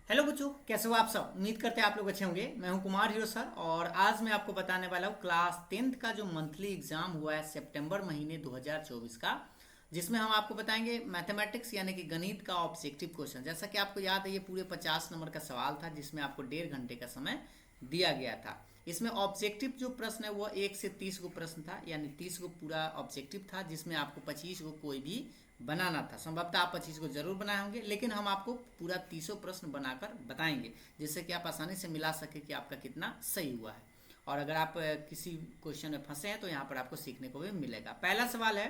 Hello बच्चों, कैसे हो आप सब। उम्मीद करते हैं आप लोग अच्छे होंगे। मैं हूं कुमार हीरो सर और आज मैं आपको बताने वाला हूं क्लास 10th का जो मंथली एग्जाम हुआ है सितंबर महीने 2024 का, जिसमें हम आपको बताएंगे मैथमेटिक्स यानी कि गणित का ऑब्जेक्टिव क्वेश्चन। जैसा कि आपको याद है, ये पूरे 50 नंबर का सवाल था जिसमें आपको 1.5 घंटे का समय दिया गया था। इसमें ऑब्जेक्टिव जो प्रश्न है वो 1 से 30 गो प्रश्न था, यानी 30 गो पूरा ऑब्जेक्टिव था, जिसमें आपको 25 गो कोई भी बनाना था। संभवतः आप 25 को जरूर बनाए होंगे, लेकिन हम आपको पूरा 30 प्रश्न बनाकर बताएंगे, जिससे कि आप आसानी से मिला सके कि आपका कितना सही हुआ है। और अगर आप किसी क्वेश्चन में फंसे हैं तो यहाँ पर आपको सीखने को भी मिलेगा। पहला सवाल है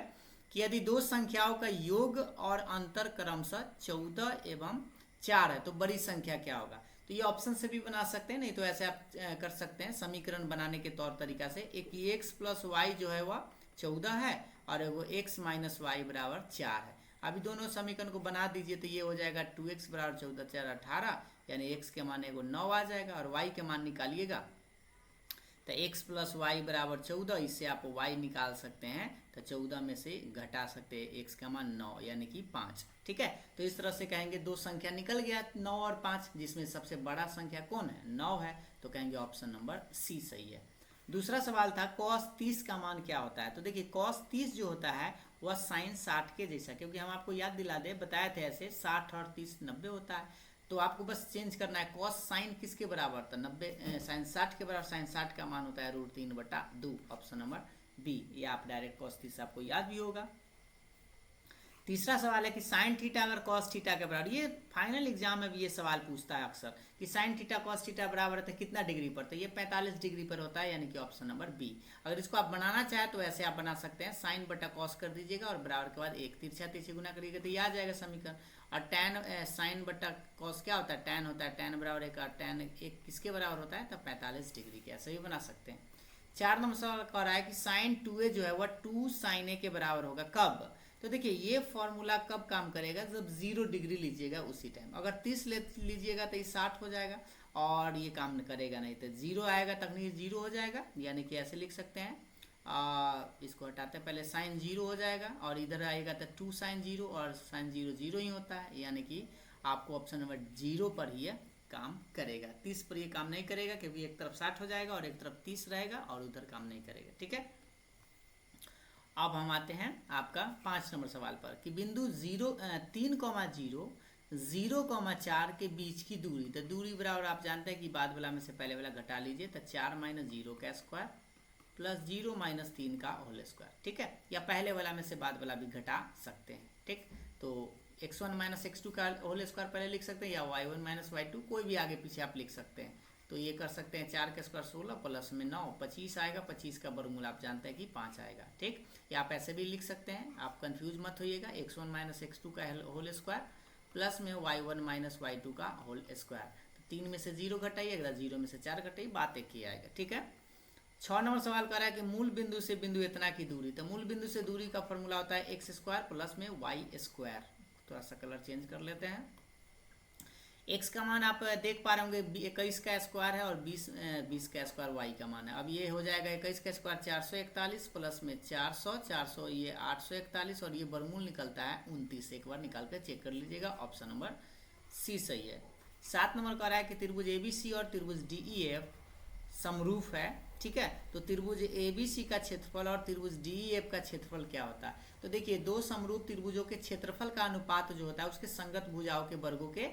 कि यदि दो संख्याओं का योग और अंतर क्रमशः 14 एवं 4 है तो बड़ी संख्या क्या होगा। तो ये ऑप्शन से भी बना सकते हैं, नहीं तो ऐसे आप कर सकते हैं समीकरण बनाने के तौर तरीका से। एक एक्स प्लस वाई जो है वह 14 है और वो एक्स माइनस वाई बराबर 4 है। अभी दोनों समीकरण को बना दीजिए तो ये हो जाएगा 2x बराबर 14 4 18, यानी x के मान एगो 9 आ जाएगा। और y के मान निकालिएगा तो x प्लस वाई बराबर 14, इससे आप y निकाल सकते हैं। तो 14 में से घटा सकते हैं x का मान 9 यानी कि 5। ठीक है, तो इस तरह से कहेंगे दो संख्या निकल गया 9 और 5, जिसमें सबसे बड़ा संख्या कौन है, 9 है। तो कहेंगे ऑप्शन नंबर सी सही है। दूसरा सवाल था cos 30 का मान क्या होता है। तो देखिए cos 30 जो होता है वह साइन 60 के जैसा, क्योंकि हम आपको याद दिला दे बताए थे ऐसे 60 और 30 90 होता है। तो आपको बस चेंज करना है, कॉस साइन किसके बराबर था, 90 साइन 60 के बराबर। साइन 60 का मान होता है √3/2, ऑप्शन नंबर बी। ये आप डायरेक्ट कॉस 30 आपको याद भी होगा। तीसरा सवाल है कि साइन थीटा अगर कॉस थीटा के बराबर, ये फाइनल एग्जाम में भी ये सवाल पूछता है अक्सर कि साइन थीटा कॉस थीटा बराबर है तो कितना डिग्री पर, तो ये 45 डिग्री पर होता है, यानी कि ऑप्शन नंबर बी। अगर इसको आप बनाना चाहें तो ऐसे आप बना सकते हैं, साइन बटा कॉस कर दीजिएगा और बराबर के बाद एक तिरछा तिरछी गुना करिएगा तो ये आ जाएगा समीकरण। और टैन साइन बटा कॉस क्या होता है, टैन होता है, टैन बराबर एक, टैन एक किसके बराबर होता है, तो 45 डिग्री के। ऐसे भी बना सकते हैं। 4 नंबर सवाल कह रहा है कि साइन 2a जो है वह 2 साइन ए के बराबर होगा कब। तो देखिए ये फॉर्मूला कब काम करेगा, जब 0 डिग्री लीजिएगा उसी टाइम। अगर 30 ले लीजिएगा तो ये 60 हो जाएगा और ये काम करेगा नहीं, तो 0 आएगा तखनी 0 हो जाएगा, यानी कि ऐसे लिख सकते हैं। इसको हटाते हैं, पहले साइन 0 हो जाएगा और इधर आएगा तो 2 साइन 0, और साइन 0 0 ही होता है, यानी कि आपको ऑप्शन नंबर 0 पर ही काम करेगा। 30 पर ये काम नहीं करेगा, क्योंकि एक तरफ 60 हो जाएगा और एक तरफ 30 रहेगा और उधर काम नहीं करेगा। ठीक है, अब हम आते हैं आपका 5 नंबर सवाल पर कि बिंदु 3,0 0,4 के बीच की दूरी। तो दूरी बराबर आप जानते हैं कि बाद वाला में से पहले वाला घटा लीजिए, तो 4 माइनस 0 का स्क्वायर प्लस 0 माइनस 3 का होल स्क्वायर। ठीक है, या पहले वाला में से बाद वाला भी घटा सकते हैं। ठीक, तो x1 माइनस x2 का होल स्क्वायर पहले लिख सकते हैं, या y1 माइनस y2 कोई भी आगे पीछे आप लिख सकते हैं। तो ये कर सकते हैं, 4 का स्क्वायर 16 प्लस में 9 25 आएगा, 25 का वर्गमूल आप जानते हैं कि 5 आएगा। ठीक, या आप ऐसे भी लिख सकते हैं, आप कंफ्यूज मत होइएगा, x1 माइनस x2 का होल स्क्वायर प्लस में y1 माइनस y2 का होल स्क्वायर। तो 3 में से 0 घटाइएगा, 0 में से 4 घटाइए, बात एक ही आएगा। ठीक है, 6 नंबर सवाल कर रहा है कि मूल बिंदु से बिंदु इतना की दूरी। तो मूल बिंदु से दूरी का फॉर्मूला होता है एक्स स्क्वायर प्लस में वाई स्क्वायर। थोड़ा सा कलर चेंज कर लेते हैं। एक्स का मान आप देख पा रहे होंगे 21 का स्क्वायर है और 20 का स्क्वायर वाई का मान है। अब ये हो जाएगा 21 का स्क्वायर 441 प्लस में 400 ये 841 और ये वर्गमूल निकलता है 29। एक बार निकाल कर चेक कर लीजिएगा, ऑप्शन नंबर सी सही है। 7 नंबर कह रहा है कि त्रिभुज एबीसी और त्रिभुज डीईएफ समरूप है। ठीक है, तो त्रिभुज एबीसी का क्षेत्रफल और त्रिभुज डीईएफ का क्षेत्रफल क्या होता है। तो देखिए दो समरूप त्रिभुजों के क्षेत्रफल का अनुपात जो होता है उसके संगत भुजाओं के वर्गों के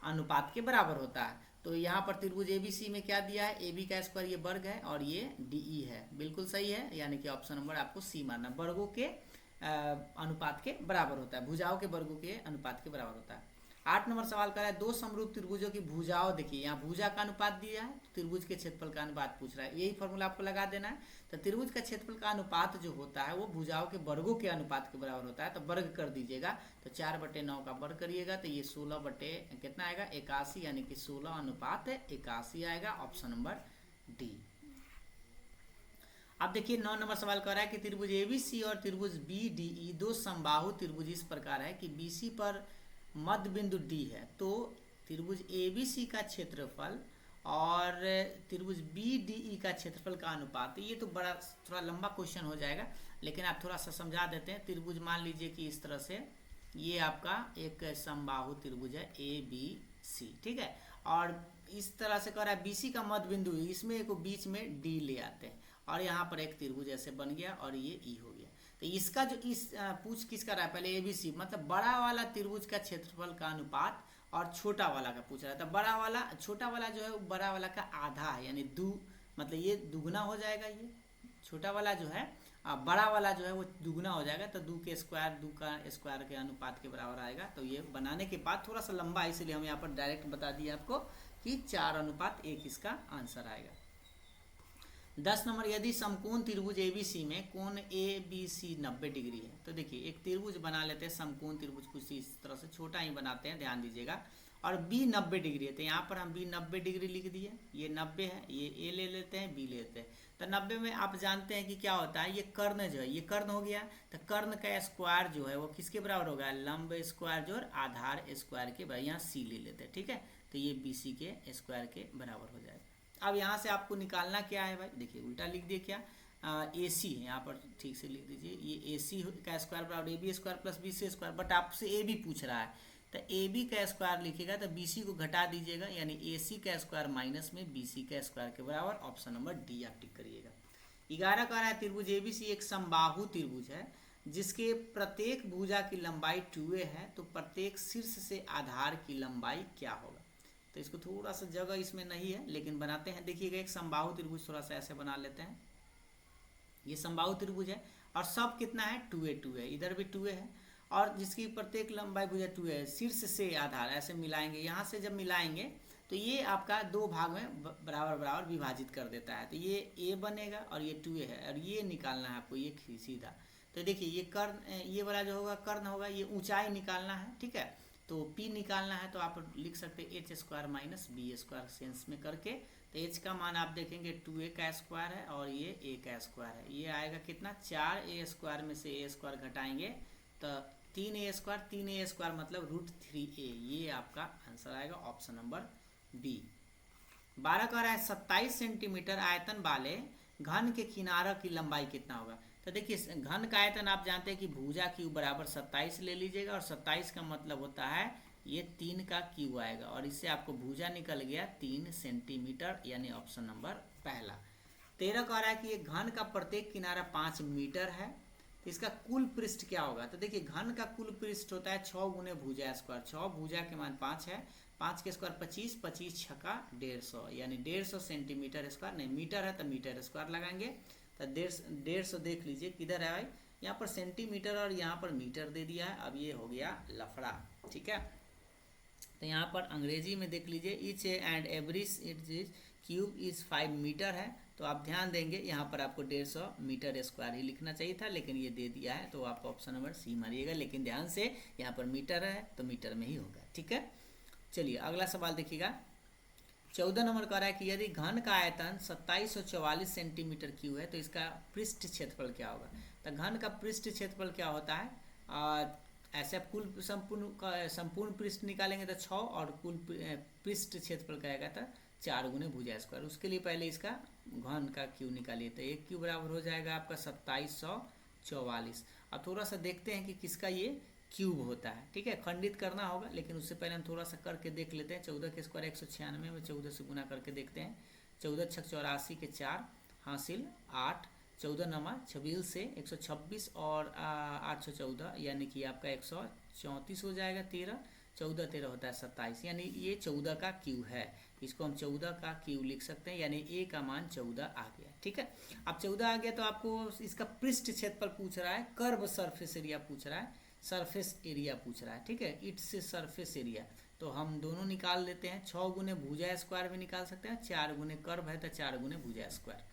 अनुपात के बराबर होता है। तो यहाँ पर त्रिभुज एबीसी में क्या दिया है, ए बी का स्क्वायर ये वर्ग है और ये डीई है, बिल्कुल सही है, यानी कि ऑप्शन नंबर आपको सी मानना, वर्गों के अनुपात के बराबर होता है, भुजाओं के वर्गों के अनुपात के बराबर होता है। 8 नंबर सवाल कर रहा है दो समरूप त्रिभुजों की भुजाओं, देखिए यहाँ भुजा का अनुपात दिया है, त्रिभुज के क्षेत्रफल का अनुपात पूछ रहा है, यही फॉर्मूला आपको लगा देना है। तो त्रिभुज का क्षेत्रफल का अनुपात जो होता है वो भुजाओं के वर्गों के अनुपात के बराबर होता है, तो वर्ग कर दीजिएगा। तो 4/9 का वर्ग करिएगा तो ये 16 बटे कितना आएगा 81, यानी कि 16 अनुपात 81 आएगा, ऑप्शन नंबर डी। अब देखिए 9 नंबर सवाल कर रहा है कि त्रिभुज एबीसी और त्रिभुज बीडीई दो समबाहु त्रिभुज इस प्रकार है कि बीसी पर मध्य बिंदु डी है। तो त्रिभुज एबीसी का क्षेत्रफल और त्रिभुज बीडीई का क्षेत्रफल का अनुपात, ये तो बड़ा थोड़ा लंबा क्वेश्चन हो जाएगा, लेकिन आप थोड़ा सा समझा देते हैं। त्रिभुज मान लीजिए कि इस तरह से ये आपका एक समबाहु त्रिभुज है ए बी सी, ठीक है। और इस तरह से कर रहा है BC का मध्य बिंदु, इसमें एक बीच में D ले आते हैं और यहाँ पर एक त्रिभुज ऐसे बन गया और ये E हो गया। तो इसका जो इस पूछ किसका रहा है पहले ABC, मतलब बड़ा वाला त्रिभुज का क्षेत्रफल का अनुपात और छोटा वाला का पूछ रहा था। बड़ा वाला छोटा वाला जो है वो बड़ा वाला का आधा है, यानी मतलब ये दुगना हो जाएगा, ये छोटा वाला जो है बड़ा वाला जो है वो दुगना हो जाएगा। तो 2 के स्क्वायर 2 का स्क्वायर के अनुपात के बराबर आएगा। तो ये बनाने के बाद थोड़ा सा लंबा है, इसलिए हम यहाँ पर डायरेक्ट बता दिए आपको कि 4:1 इसका आंसर आएगा। 10 नंबर, यदि समकोण त्रिभुज ABC में कोण ABC 90 डिग्री है। तो देखिए एक त्रिभुज बना लेते हैं, समकोण त्रिभुज कुछ इस तरह से छोटा ही बनाते हैं, ध्यान दीजिएगा। और B 90 डिग्री है, तो यहाँ पर हम B 90 डिग्री लिख दिए। ये 90 है, ये A ले लेते हैं, B ले लेते हैं। तो 90 में आप जानते हैं कि क्या होता है, ये कर्ण जो है, ये कर्ण हो गया। तो कर्ण का स्क्वायर जो है वो किसके बराबर होगा, लंब स्क्वायर जो आधार स्क्वायर के बराबर, यहाँ C ले लेते हैं, ठीक है। तो ये BC के स्क्वायर के बराबर हो जाएगा। अब यहाँ से आपको निकालना क्या है भाई, देखिए उल्टा लिख दिए क्या, AC है, यहाँ पर ठीक से लिख दीजिए, ये AC का स्क्वायर बराबर AB square plus BC square, but आपसे AB पूछ रहा है। तो AB का स्क्वायर लिखेगा तो BC को घटा दीजिएगा, यानी AC का स्क्वायर माइनस में BC का स्क्वायर के बराबर। ऑप्शन नंबर D आप टिक करिएगा। 11 का रहा है त्रिभुज ABC एक समबाहु त्रिभुज है जिसके प्रत्येक भुजा की लंबाई 2a है, तो प्रत्येक शीर्ष से आधार की लंबाई क्या होगा। तो इसको थोड़ा सा जगह इसमें नहीं है लेकिन बनाते हैं। देखिएगा एक समबाहु त्रिभुज थोड़ा सा ऐसे बना लेते हैं, ये समबाहु त्रिभुज है और सब कितना है 2a, इधर भी 2a है और जिसकी प्रत्येक लंबाई भुजा 2a है, शीर्ष से आधार ऐसे मिलाएंगे। यहाँ से जब मिलाएंगे तो ये आपका दो भाग में बराबर बराबर विभाजित कर देता है। तो ये a बनेगा और ये 2a है और ये निकालना है आपको, ये सीधा। तो देखिए ये कर्ण, ये वाला जो होगा कर्ण होगा, ये ऊंचाई निकालना है, ठीक है। तो P निकालना है तो आप लिख सकते हैं h square minus B square sense में करके। तो h का मान आप देखेंगे 2a का स्क्वायर है और ये a का स्क्वायर है, ये आएगा कितना 4a स्क्वायर में से a स्क्वायर घटाएंगे तो 3a स्क्वायर मतलब √3a, ये आपका आंसर आएगा ऑप्शन नंबर B। 12 का रहा है 27 सेंटीमीटर आयतन वाले घन के किनारा की लंबाई कितना होगा। तो देखिए घन का आयतन आप जानते हैं कि भुजा क्यूब बराबर 27 ले लीजिएगा और 27 का मतलब होता है ये 3 का क्यूब आएगा और इससे आपको भुजा निकल गया 3 सेंटीमीटर, यानी ऑप्शन नंबर पहला। 13 का रहा है कि ये घन का प्रत्येक किनारा 5 मीटर है, तो इसका कुल पृष्ठ क्या होगा। तो देखिए घन का कुल पृष्ठ होता है 6 गुने भुजा स्क्वायर, 6 भुजा के मान 5 है, 5 के स्क्वायर 25, 25 छक्का 150, यानी 150 सेंटीमीटर स्क्वायर, नहीं मीटर है तो मीटर स्क्वायर लगाएंगे। तो 150 देख लीजिए किधर है भाई, यहाँ पर सेंटीमीटर और यहाँ पर मीटर दे दिया है। अब ये हो गया लफड़ा, ठीक है। तो यहाँ पर अंग्रेजी में देख लीजिए each and every cube is 5 metre है, तो आप ध्यान देंगे यहाँ पर आपको 150 मीटर स्क्वायर ही लिखना चाहिए था, लेकिन ये दे दिया है तो आप ऑप्शन नंबर C मारिएगा। लेकिन ध्यान से यहाँ पर मीटर है तो मीटर में ही होगा, ठीक है। चलिए अगला सवाल देखिएगा। 14 नंबर कह रहा है कि यदि घन का आयतन 2744 सेंटीमीटर क्यूब है तो इसका पृष्ठ क्षेत्रफल क्या होगा। तो घन का पृष्ठ क्षेत्रफल क्या होता है, ऐसे कुल संपूर्ण पृष्ठ निकालेंगे तो 6 और कुल पृष्ठ क्षेत्रफल का आएगा तो 4 गुने भुजा स्क्वायर। उसके लिए पहले इसका घन का क्यूब निकालिए, तो एक क्यूब बराबर हो जाएगा आपका 2744। अब थोड़ा सा देखते हैं कि किसका ये क्यूब होता है, ठीक है। खंडित करना होगा लेकिन उससे पहले हम थोड़ा सा करके देख लेते हैं। 14 के स्क्वायर 196 में 14 से गुना करके देखते हैं। 14 छक 84 के 4 हासिल 8, 14 नमा 26 से 126 और 814 यानी कि आपका 134 हो जाएगा। 13 14 13 होता है 27, यानी ये 14 का क्यूब है। इसको हम 14 का क्यूब लिख सकते हैं, यानी a का मान 14 आ गया, ठीक है। अब 14 आ गया तो आपको इसका पृष्ठ क्षेत्रफल पूछ रहा है, कर्व सरफेस एरिया पूछ रहा है, सरफेस एरिया पूछ रहा है, ठीक है। इट्स से सरफेस एरिया तो हम दोनों निकाल लेते हैं। 6 गुने भुजा स्क्वायर भी निकाल सकते हैं, 4 गुने कर्व है तो 4 गुने भुजा स्क्वायर।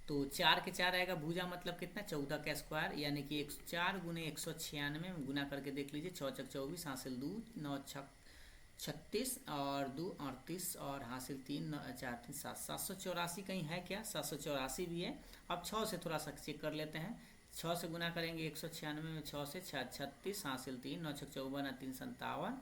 तो 4 के 4 आएगा, भुजा मतलब कितना 14 का स्क्वायर, यानी कि 4 गुने 196 में गुना करके देख लीजिए। 6 छक 24 हासिल 2, 9 छक 36 और 2 38 और हासिल 3 4 3 7, 784 कहीं है क्या, 784 भी है। अब 6 से थोड़ा सा चेक कर लेते हैं। 6 से गुना करेंगे 196 में, 6 से 6 36 हासिल 3, 9 छक 54 3 57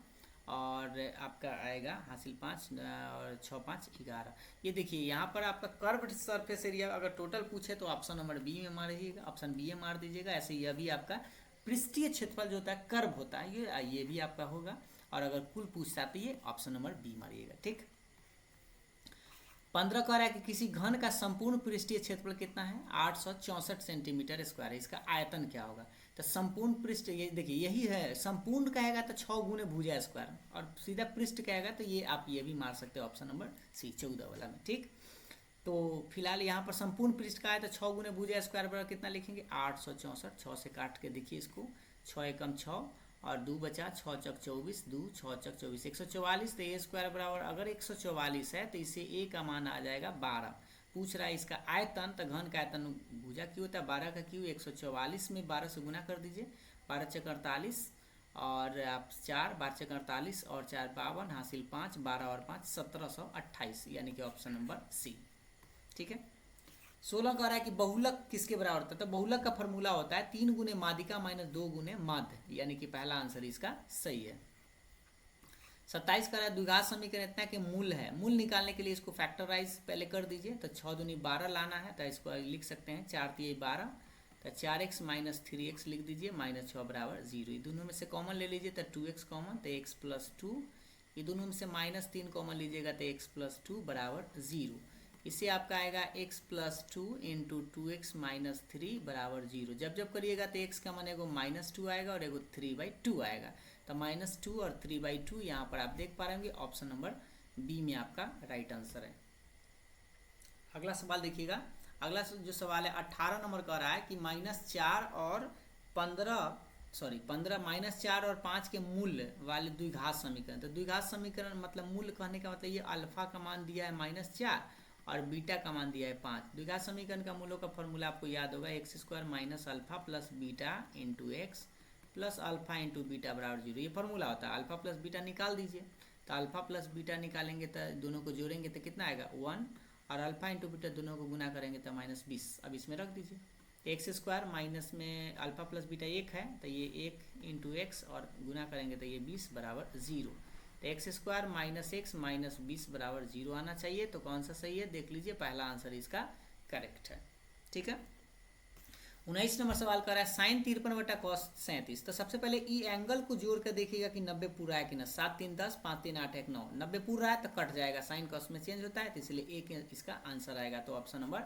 और आपका आएगा हासिल 5 और 6 5 11। ये देखिए यहाँ पर आपका कर्व्ड सरफेस एरिया अगर टोटल पूछे तो ऑप्शन नंबर B में मारिएगा, ऑप्शन B में मार दीजिएगा। ऐसे यह भी आपका पृष्ठीय क्षेत्रफल जो होता है कर्व होता है, ये भी आपका होगा। और अगर कुल पूछता है तो ये ऑप्शन नंबर बी मारिएगा। ठीक। 15 कह रहा है कि किसी घन का संपूर्ण पृष्ठीय क्षेत्रफल कितना है, 864 सेंटीमीटर स्क्वायर है, इसका आयतन क्या होगा। तो संपूर्ण पृष्ठ, ये देखिए यही है, संपूर्ण कहेगा तो 6 गुने भुजा स्क्वायर, और सीधा पृष्ठ कहेगा तो ये आप ये भी मार सकते हो ऑप्शन नंबर सी 14 वाला में। ठीक। तो फिलहाल यहाँ पर संपूर्ण पृष्ठ का है तो 6 गुने भुजा स्क्वायर बराबर कितना लिखेंगे, 864, 6 से काट के देखिए इसको, 6 एकम 6 और 2 बचा, 6 चक 24, 2 6 चक 24, 144। तो ए स्क्वायर बराबर अगर 144 है तो इसे ए का मान आ जाएगा 12। पूछ रहा है इसका आयतन, तो घन का आयतन भुजा क्यों होता है, 12 का क्यों, 144 में 12 से गुना कर दीजिए, 12 चक 48 और आप 4, 12 चक 48 और 4 52, हासिल 5, 12 और 5 1728, यानी कि ऑप्शन नंबर सी। ठीक है। 16 कह रहा है कि बहुलक किसके बराबर होता है, तो बहुलक का फॉर्मूला होता है 3 गुने माध्यिका माइनस 2 गुने माध्य, यानी कि पहला आंसर इसका सही है। 27 कह रहा है द्विघात समीकरण इतना कि मूल है, मूल निकालने के लिए इसको फैक्टराइज पहले कर दीजिए, तो 6 दूनी 12 लाना है, तो इसको लिख सकते हैं 4 तिये 12, तो 4x माइनस 3x लिख दीजिए, माइनस 6 बराबर 0। ये दोनों में से कॉमन ले लीजिए तो 2x कॉमन, तो x प्लस 2, ये दोनों में से माइनस 3 कॉमन लीजिएगा तो x प्लस 2 बराबर 0। इससे आपका आएगा x plus 2 into 2x minus 3 बराबर 0। जब जब करिएगा तो x का मान एगो -2 आएगा और एगो 3/2 आएगा, तो -2 और 3/2 यहाँ पर आप देख पा रहे होंगे, ऑप्शन नंबर बी में आपका राइट आंसर है। अगला सवाल देखिएगा, अगला जो सवाल है 18 नंबर का रहा है कि -4 और 15 -4 और 5 के मूल्य वाले द्विघात समीकरण। तो द्विघात समीकरण मतलब मूल्य कहने का मतलब ये अल्फा का मान दिया है -4 और बीटा का मान दिया है 5। द्विघात समीकरण का मूलों का फॉर्मूला आपको याद होगा, x² minus alpha plus beta into x plus alpha into beta बराबर 0। ये फॉर्मूला होता है। अल्फा प्लस बीटा निकाल दीजिए, तो अल्फा प्लस बीटा निकालेंगे तो दोनों को जोड़ेंगे तो कितना आएगा 1, और अल्फा इंटू बीटा दोनों को गुना करेंगे तो -20। अब इसमें रख दीजिए, x² माइनस में अल्फा प्लस बीटा 1 है, तो ये 1 इंटू एक्स और गुना करेंगे तो ये 20 बराबर 0। तो x² माइनस एक्स माइनस 20 बराबर 0 आना चाहिए। तो कौन सा सही है देख लीजिए, पहला आंसर इसका करेक्ट है। ठीक है। 19 नंबर सवाल कर रहा है साइन 53 बटा कॉस 37। तो सबसे पहले ई एंगल को जोड़ कर देखिएगा कि 90 पूरा है कि ना। 7 3 10, 5 3 8 1 9, 90 पूरा है तो कट जाएगा, साइन कॉस में चेंज होता है, तो इसलिए एक इसका आंसर आएगा। तो ऑप्शन नंबर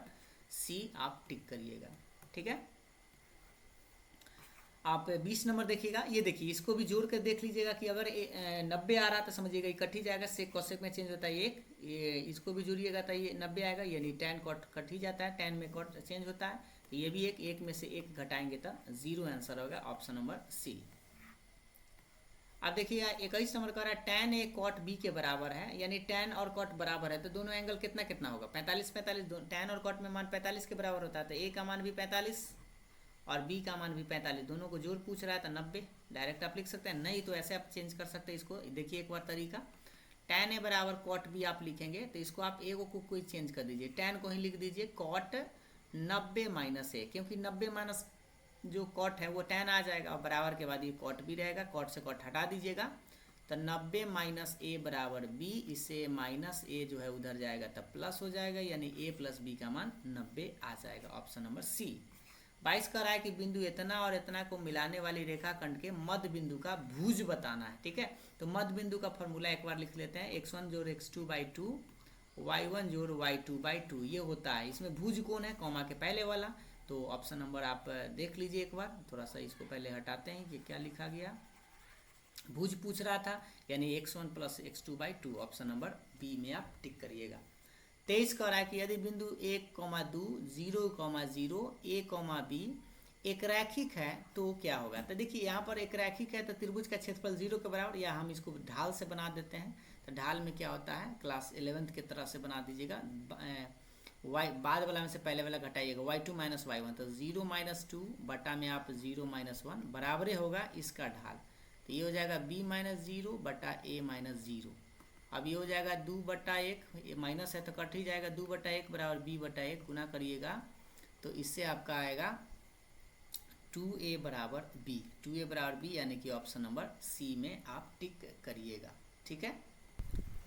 सी आप टिक करिएगा। ठीक है। आप 20 नंबर देखिएगा, ये देखिए इसको भी जोड़ कर देख लीजिएगा कि अगर 90 आ रहा तो समझिएगा कट ही जाएगा, सेक कॉसेक में चेंज होता है एक, ये इसको भी जोड़िएगा तो ये 90 आएगा, यानी tan कट ही जाता है, tan में कट चेंज होता है, ये भी एक में से एक घटाएंगे तो 0 आंसर होगा, ऑप्शन नंबर सी। अब देखिएगा 21 नंबर का रहा है tan a cot b के बराबर है, यानी tan और cot बराबर है, तो दोनों एंगल कितना कितना होगा 45 45, tan और cot में मान 45 के बराबर होता है, तो a का मान भी 45 और b का मान भी 45, दोनों को जोड़ पूछ रहा है तो 90 डायरेक्ट आप लिख सकते हैं, नहीं तो ऐसे आप चेंज कर सकते हैं इसको। देखिए एक बार तरीका, tan a बराबर cot b आप लिखेंगे तो इसको आप a को कोई चेंज कर दीजिए, tan को ही लिख दीजिए cot 90 माइनस a, क्योंकि 90 माइनस जो कॉट है वो tan आ जाएगा और बराबर के बाद ये कॉट भी रहेगा, कॉट से कॉट हटा दीजिएगा तो 90 माइनस a बराबर b, इससे माइनस a जो है उधर जाएगा तब प्लस हो जाएगा, यानी a प्लस b का मान 90 आ जाएगा, ऑप्शन नंबर सी। 22 का रहा है कि बिंदु इतना और इतना को मिलाने वाली रेखाखंड के मध्य बिंदु का भुज बताना है। ठीक है। तो मध्य बिंदु का फॉर्मूला एक बार लिख लेते हैं, x1 जोड़ x2/2 y1 जोड़ y2/2 ये होता है। इसमें भुज कौन है, कॉमा के पहले वाला, तो ऑप्शन नंबर आप देख लीजिए एक बार, थोड़ा सा इसको पहले हटाते हैं कि क्या लिखा गया, भुज पूछ रहा था, यानी x1 plus x2/2, option number B में आप टिक करिएगा। 23 कह रहा है कि यदि बिंदु 1,2 0,0 a, b एक रैखिक है तो क्या होगा। तो देखिए यहाँ पर एक रैखिक है तो त्रिभुज का क्षेत्रफल 0 के बराबर, या हम इसको ढाल से बना देते हैं, तो ढाल में क्या होता है क्लास 11th की तरह से बना दीजिएगा, वाई बाद वाला में से पहले वाला घटाइएगा, y2 माइनस y1, तो 0 माइनस 2 बटा में आप 0 माइनस 1 बराबर होगा इसका ढाल, तो ये हो जाएगा b माइनस 0 बटा a माइनस 0। अब ये हो जाएगा 2 बटा 1, ये माइनस है तो कट ही जाएगा, 2 बटा 1 बराबर b बटा 1, गुना करिएगा तो इससे आपका आएगा 2a बराबर b, 2a बराबर b, यानी कि ऑप्शन नंबर सी में आप टिक करिएगा। ठीक है।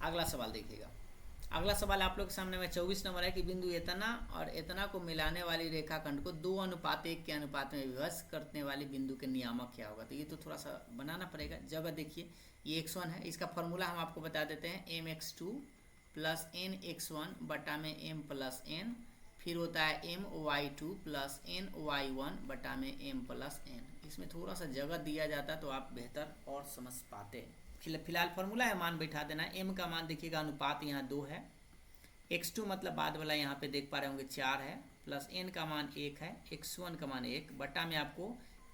अगला सवाल देखिएगा, अगला सवाल आप लोग के सामने में 24 नंबर है कि बिंदु इतना और इतना को मिलाने वाली रेखाखंड को 2:1 के अनुपात में विभक्त करने वाले बिंदु के नियामक क्या होगा। तो ये तो थोड़ा सा बनाना पड़ेगा। जगह देखिए, ये x1 है, इसका फॉर्मूला हम आपको बता देते हैं, mx2 प्लस nx1 बटा में m प्लस n, फिर होता है my2 प्लस ny1 बटा में m प्लस n। इसमें थोड़ा सा जगह दिया जाता तो आप बेहतर और समझ पाते। फिलहाल फॉर्मूला है, मान बैठा देना। m का मान देखिएगा, अनुपात यहाँ 2 है, x2 मतलब बाद वाला यहाँ पे देख पा रहे होंगे 4 है, प्लस n का मान 1 है, x1 का मान 1 बटा में आपको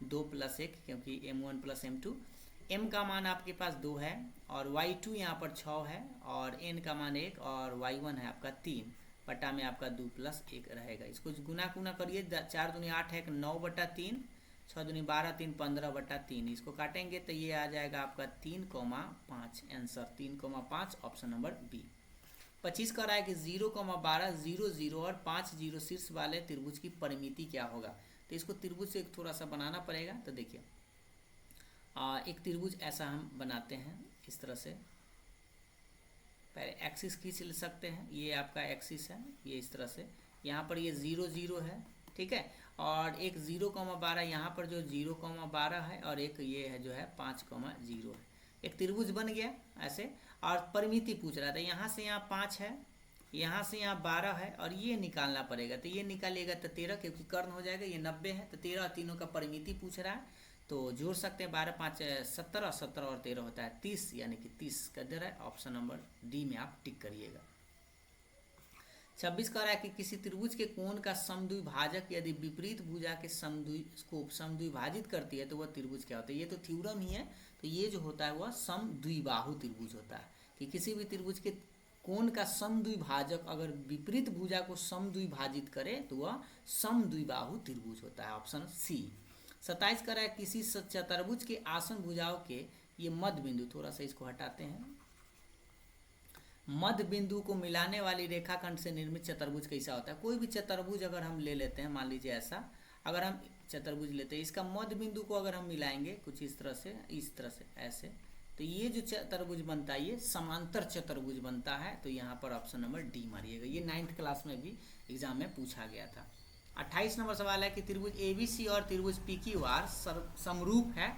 2 प्लस 1 क्योंकि m1 प्लस m2। m का मान आपके पास 2 है और y2 यहाँ पर 6 है और n का मान 1 और y1 है आपका 3 बटा में आपका 2 प्लस 1 रहेगा। इसको गुना करिए, 4 दूनी 8 है, 9 बटा 3, 6 दूनी 12, 3 15 बटा 3। इसको काटेंगे तो ये आ जाएगा आपका 3,5। Answer 3,5 option number B. 25 का रहा है कि 0,12 0 0 और 5 0 शीर्ष वाले त्रिभुज की परिमिति क्या होगा। तो इसको त्रिभुज से थोड़ा सा बनाना पड़ेगा। तो देखिए, एक त्रिभुज ऐसा हम बनाते हैं इस तरह से, पहले एक्सिस खींच ले सकते हैं, ये आपका एक्सिस है, ये इस तरह से, यहाँ पर ये 0 0 है, ठीक है, और एक 0,12 यहाँ पर जो 0,12 है और एक ये है जो है 5,0 है। एक त्रिभुज बन गया ऐसे, और परिमिति पूछ रहा था, यहाँ से यहाँ 5 है, यहाँ से यहाँ 12 है और ये निकालना पड़ेगा। तो ये निकालिएगा तो 13, क्योंकि कर्ण हो जाएगा, ये 90 है, तो 13 तीनों का परिमिति पूछ रहा है तो जोड़ सकते हैं। 12 5 17, 17 और 13 होता है 30, यानी कि 30 का दर है। ऑप्शन नंबर डी में आप टिक करिएगा। 26 कह रहा है कि किसी त्रिभुज के कोण का समद्विभाजक यदि विपरीत भुजा के समद्विभाजित करती है तो वह त्रिभुज क्या होता है। ये तो थ्योरम ही है, तो ये जो होता है वह समद्विबाहु त्रिभुज होता है कि किसी भी त्रिभुज के कोण का समद्विभाजक अगर विपरीत भुजा को समद्विभाजित करे तो वह समद्विबाहु त्रिभुज होता है। Option C. 27 कह रहा है किसी चतुर्भुज के आसन भुजाओं के ये मध्य बिंदु, थोड़ा सा इसको हटाते हैं, मध्य बिंदु को मिलाने वाली रेखाखंड से निर्मित चतुर्भुज कैसा होता है। कोई भी चतुर्भुज अगर हम ले लेते हैं, मान लीजिए ऐसा, अगर हम चतुर्भुज लेते हैं, इसका मध्य बिंदु को अगर हम मिलाएंगे कुछ इस तरह से ऐसे, तो ये जो चतुर्भुज बनता है ये समांतर चतुर्भुज बनता है। तो यहाँ पर ऑप्शन नंबर डी मारिएगा। ये 9th क्लास में भी एग्जाम में पूछा गया था। 28 नंबर सवाल है कि त्रिभुज ABC और त्रिभुज PQR समरूप है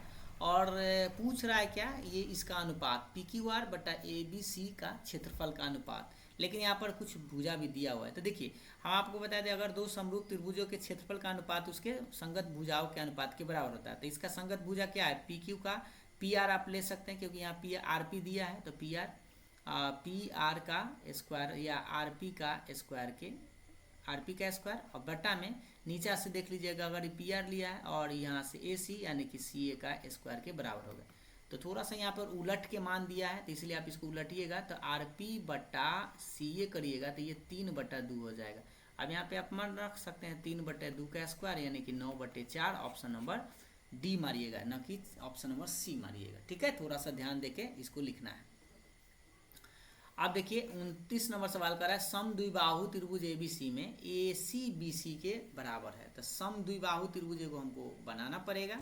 और पूछ रहा है क्या, ये इसका अनुपात PQR बटा ABC का क्षेत्रफल का अनुपात। लेकिन यहाँ पर कुछ भुजा भी दिया हुआ है। तो देखिए, हम आपको बता दें, अगर दो समरूप त्रिभुजों के क्षेत्रफल का अनुपात उसके संगत भुजाओं के अनुपात के बराबर होता है। तो इसका संगत भुजा क्या है, PQ का PR आप ले सकते हैं, क्योंकि यहाँ RP दिया है, तो PR का स्क्वायर या RP का स्क्वायर के RP का स्क्वायर और बटा में नीचे से देख लीजिएगा, अगर PR लिया है और यहाँ से AC यानी कि CA का स्क्वायर के बराबर होगा। तो थोड़ा सा यहाँ पर उलट के मान दिया है, तो इसलिए आप इसको उलटिएगा, तो RP बटा CA करिएगा तो ये 3/2 हो जाएगा। अब यहाँ पे आप मान रख सकते हैं 3/2 का स्क्वायर यानी कि 9/4। ऑप्शन नंबर डी मारिएगा, न कि ऑप्शन नंबर सी मारिएगा। ठीक है, थोड़ा सा ध्यान देके इसको लिखना है। आप देखिए 29 नंबर सवाल कर रहा है, समद्विबाहु त्रिभुज ABC में AC BC के बराबर है। तो समद्विबाहु त्रिभुज को हमको बनाना पड़ेगा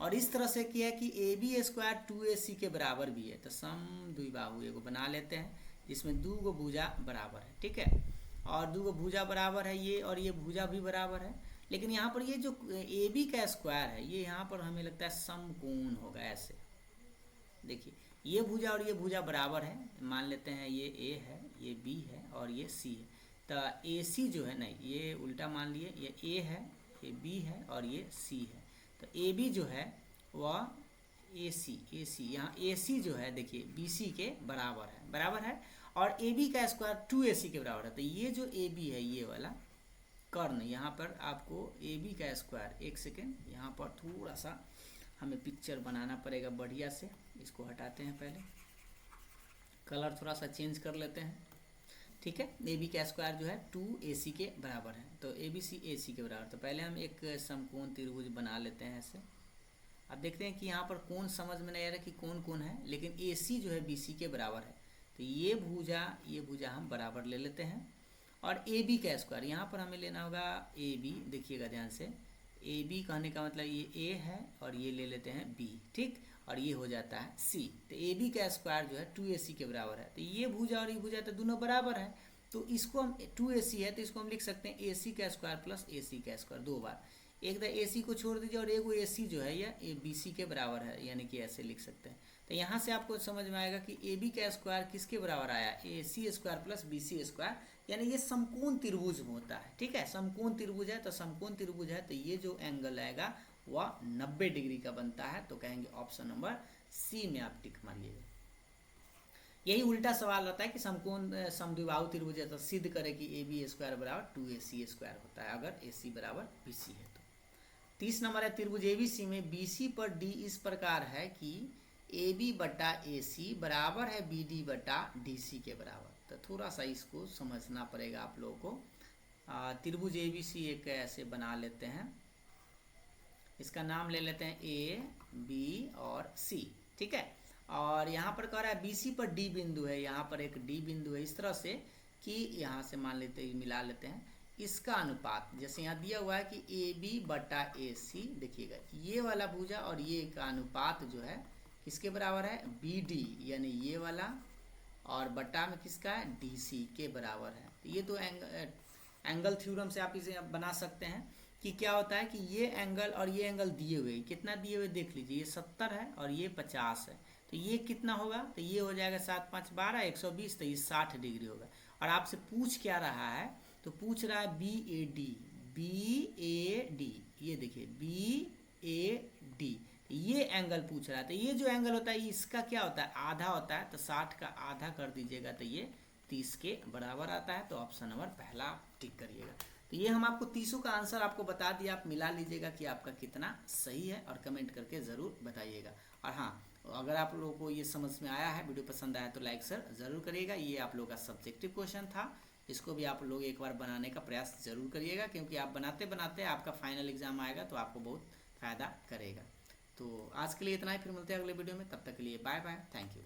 और इस तरह से किया है कि AB स्क्वायर 2AC के बराबर भी है। तो समद्विबाहु एगो बना लेते हैं जिसमें 2 भुजा बराबर है, ठीक है, और 2 भुजा बराबर है ये, और ये भुजा भी बराबर है। लेकिन यहाँ पर ये जो AB का स्क्वायर है ये यहाँ पर हमें लगता है समकोण होगा। ऐसे देखिए, ये भुजा और ये भुजा बराबर है, मान लेते हैं ये A है, ये B है और ये C है। तो AC जो है, नहीं ये उल्टा मान लिए, ये A है, ये B है और ये C है। तो AB जो है वह AC यहाँ AC जो है देखिए BC के बराबर है और AB का स्क्वायर 2AC के बराबर है। तो ये जो AB है ये वाला कर्ण, यहाँ पर आपको AB का स्क्वायर, एक सेकेंड, यहाँ पर थोड़ा सा हमें पिक्चर बनाना पड़ेगा बढ़िया से। इसको हटाते हैं, पहले कलर थोड़ा सा चेंज कर लेते हैं, ठीक है। AB का स्क्वायर जो है 2AC के बराबर है, तो ABC AC के बराबर। तो पहले हम एक समकोण त्रिभुज बना लेते हैं ऐसे। अब देखते हैं कि यहाँ पर कोण समझ में नहीं आ रहा कि कौन है, लेकिन AC जो है BC के बराबर है। तो ये भुजा हम बराबर ले लेते हैं और AB का स्क्वायर यहाँ पर हमें लेना होगा AB। देखिएगा ध्यान से, AB कहने का मतलब ये A है और ये ले लेते हैं B, ठीक। और ये हो जाता है सी। तो ए बी का स्क्वायर जो है 2ac के बराबर है। तो ये भुजा और ये भुजा तो दोनों बराबर है, तो इसको हम 2ac है तो इसको हम लिख सकते हैं ac का स्क्वायर प्लस ac का स्क्वायर, दो बार। एक द ac को छोड़ दीजिए और एक वो ac जो है ये bc के बराबर है, यानी कि ऐसे लिख सकते हैं। तो यहाँ से आपको समझ में आएगा कि ab का स्क्वायर किसके बराबर आया, ac square plus bc square, यानी ये समकोण त्रिभुज होता है। ठीक है, समकोण त्रिभुज है तो समकोण त्रिभुज है तो ये जो एंगल आएगा वह 90 डिग्री का बनता है। तो कहेंगे ऑप्शन नंबर सी में आप टिक मारिएगा। यही उल्टा सवाल रहता है कि समकोण समद्विबाहु त्रिभुज है तो सिद्ध करें कि ए बी स्क्वायर बराबर 2ac स्क्वायर होता है अगर ac बराबर bc है तो। 30 नंबर है, त्रिभुज एबीसी में BC पर D इस प्रकार है कि AB बटा AC बराबर है BD बटा DC के बराबर। तो थोड़ा सा इसको समझना पड़ेगा आप लोगों को। त्रिभुज एबीसी एक ऐसे बना लेते हैं, इसका नाम ले लेते हैं A B और C। ठीक है, और यहाँ पर कह रहा है BC पर D बिंदु है, यहाँ पर एक D बिंदु है, इस तरह से कि यहाँ से मान लेते हैं, मिला लेते हैं इसका अनुपात। जैसे यहाँ दिया हुआ है कि AB बटा AC, देखिएगा ये वाला भुजा और ये का अनुपात जो है किसके बराबर है, BD यानी ये वाला, और बटा में किसका है, DC के बराबर है। तो ये तो एंगल थ्योरम से आप इसे बना सकते हैं कि क्या होता है कि ये एंगल और ये एंगल दिए हुए, कितना दिए हुए देख लीजिए, ये 70 है और ये 50 है, तो ये कितना होगा, तो ये हो जाएगा 7 5 12 120, तो ये 60 डिग्री होगा। और आपसे पूछ क्या रहा है, तो पूछ रहा है BAD, ये देखिए BAD, ये एंगल पूछ रहा है। तो ये जो एंगल होता है इसका क्या होता है, आधा होता है, तो 60 का आधा कर दीजिएगा तो ये 30 के बराबर आता है। तो ऑप्शन नंबर पहला टिक करिएगा। तो ये हम आपको 30 का आंसर आपको बता दिया, आप मिला लीजिएगा कि आपका कितना सही है और कमेंट करके ज़रूर बताइएगा। और हाँ, अगर आप लोगों को ये समझ में आया है, वीडियो पसंद आया तो लाइक शेयर ज़रूर करिएगा। ये आप लोगों का सब्जेक्टिव क्वेश्चन था, इसको भी आप लोग एक बार बनाने का प्रयास ज़रूर करिएगा, क्योंकि आप बनाते बनाते आपका फाइनल एग्जाम आएगा तो आपको बहुत फ़ायदा करेगा। तो आज के लिए इतना ही, फिर मिलते हैं अगले वीडियो में, तब तक के लिए बाय बाय, थैंक यू।